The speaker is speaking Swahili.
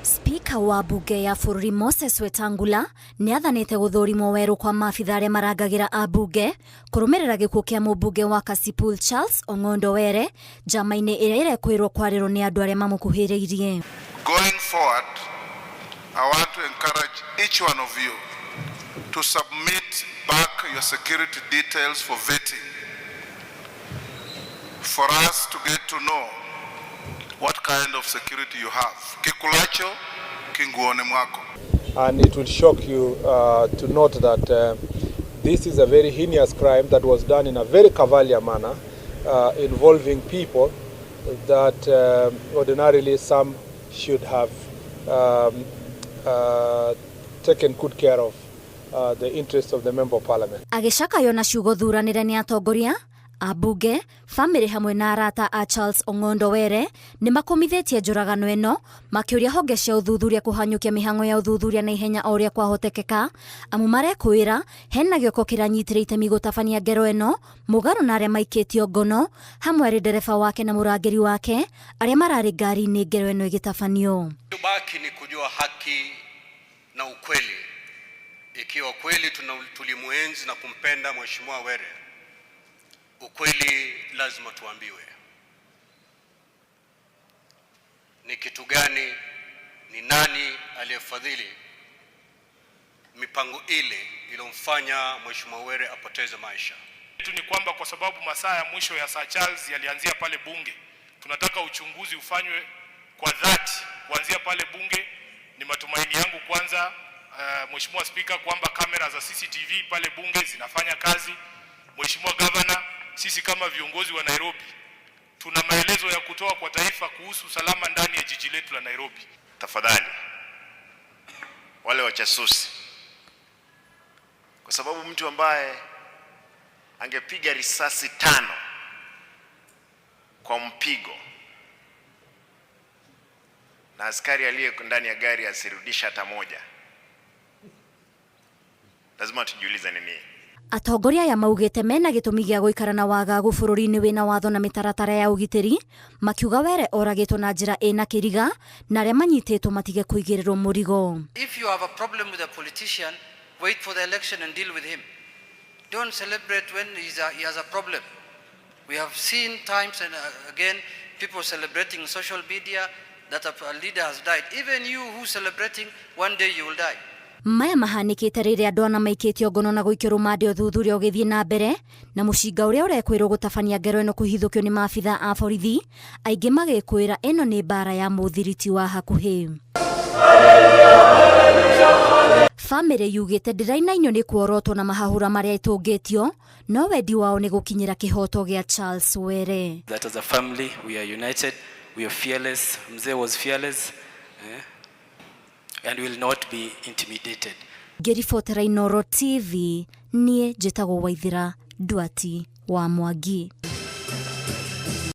Spika wa Ambunge ya bũrũri Moses Wetangula nĩathanĩte gũthũrimwo werũ kwa maabithaa arĩa marangagĩra Ambunge kũrũmĩrĩra gĩkuũ kĩa mũmbunge wa Kasipul Charles Ong'ondo Were njama-inĩ ĩrĩa ĩrekwĩrwo kwarĩrwo nĩ andũ arĩa mamũkuhĩrĩirie. Going forward, I want to encourage each one of you to submit back your security details for vetting, for us to get to know what kind of security you have. Kikulacho, kinguone mwako. And it will shock you to note that this is a very heinous crime that was done in a very cavalier manner, involving people that ordinarily some should have taken good care of the interests of the Member of Parliament. Agĩcakayo na ciugo thuranĩre nĩ atongoria Ambunge, family hamwe na arata a Charles Ong'ondo Were nĩmakomithĩtie njũragano ĩno makĩũria honge cia ũthuthuria kũhanyũkia mĩhang'o ya ũthuthuria na ihenya o ũrĩa kwahotekeka amu marekwĩra hena gĩoko kĩranyitĩrĩire itemi gũtabania ngero ĩno mũgarũ na arĩa maikĩtio ngono hamwe arĩ ndereba wake na mũrangĩri wake arĩa mararĩ ngari-inĩ ngero ĩno ĩgĩtabanio. Tubaki ni kujua haki na ukweli. Ikiwa kweli tulimuenzi na kumpenda Mheshimiwa Were, ukweli lazima tuambiwe. Ni kitu gani, ni nani aliyefadhili mipango ile iliyomfanya Mheshimiwa Were apoteze maisha? Ni kwamba kwa sababu masaa ya mwisho ya Sir Charles yalianzia pale bunge, tunataka uchunguzi ufanywe kwa dhati kuanzia pale bunge. Ni matumaini yangu kwanza Mheshimiwa Spika kwamba kamera za CCTV pale bunge zinafanya kazi. Mheshimiwa Governor, sisi kama viongozi wa Nairobi tuna maelezo ya kutoa kwa taifa kuhusu usalama ndani ya jiji letu la Nairobi. Tafadhali wale wachasusi, kwa sababu mtu ambaye angepiga risasi 5 kwa mpigo na askari aliye ndani ya gari asirudisha hata moja, lazima tujiulize nini. Atongoria ya maugĩte mena gĩtũmi gĩa gũikara na wagagu bũrũri-inĩ wĩna watho na mĩtaratara ya ũgitĩri makiuga Were oragĩtwo na njĩra ĩna kĩriga na arĩa manyitĩtwo matige kũigĩrĩrwo mũrigo. If you have a problem with a politician, wait for the election and deal with him. Don't celebrate when he has a problem. We have seen times and again people celebrating on social media that a leader has died. Even you who celebrating, one day you will die. Maya mahanĩkĩte rĩrĩa andũ ana maikĩtio ngono na gũikio rũmande ũthuthuria ũgĩthiĩ na mbere na mũcinga ũrĩa ũrekwĩrwo gũtabania ngero ĩno kũhithũkio nĩ maabithaa a borithi aingĩ magĩkwĩra ĩno nĩ mbara ya mũthiriti wa hakuhĩ. Family yugĩte ndĩrainainio nĩ kuorotwo na mahahũra marĩa itũngĩtio no wendi wao nĩ gũkinyĩra kĩhoto gĩa Charles Were. That as a family we are united, we are fearless. Mzee was fearless. And will not be intimidated. Ngĩribotera Inooro TV, niĩ njĩtagwo Waithira Nduati wa Mwangi.